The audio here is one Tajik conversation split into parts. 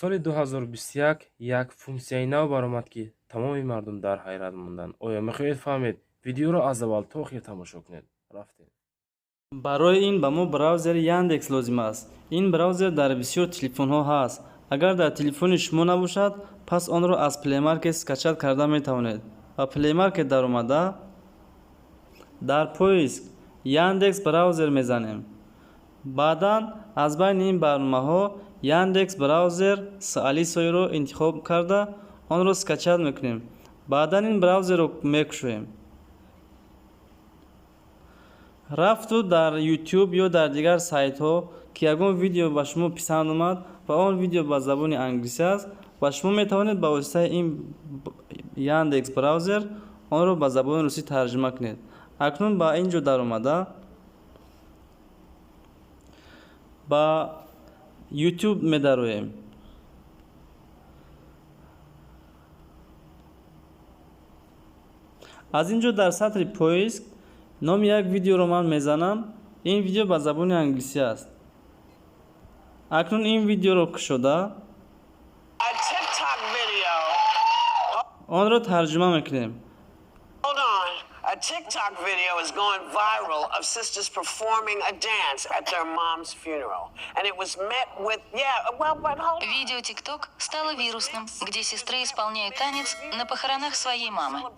соли 2021 як функсияи нав баромад, ки тамоми мардум дар ҳайрат монданд. Оё мехоҳед фаҳмед? Видеоро аз аввал то охир тамошо кунед. Рафтем. барои ин ба мо браузери Яндекс лозим аст. Ин браузер дар бисёр телефонҳо ҳаст. Агар дар телефони шумо набошад, пас онро аз Play Market скачат карда метавонед. Ба Play Market дар омада дар поиск Яндекс браузер мезанем. баъдан аз байни ин барномаҳо Яндекс браузер Алисоиро интихоб карда онро скачат мекунем. баъдан ин браузерро мекушоем. рафту дар YouTube ё дар дигар сайтҳо ки ягон видео ба шумо писанд омад ва он видео ба забони англисӣ аст ва шумо метавонед ба воситаи ин Яндекс браузер онро ба забони русӣ тарҷима кунед. акнун ба ин ҷо даромада ба YouTube медароем. аз ин ҷо дар сатри поиск номи як видеоро ман мезанам. ин видео ба забони англисӣ аст. акнун ин видеоро кушода онро тарҷима мекунем. A TikTok video is going viral of sisters performing a dance at their mom's funeral. And it was met with, but hold on. Видео TikTok стало вирусным, где сестры исполняют танец на похоронах своей мамы.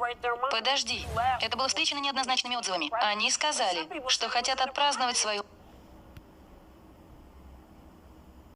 Подожди, это было встречено неоднозначными отзывами. Они сказали, что хотят отпраздновать свою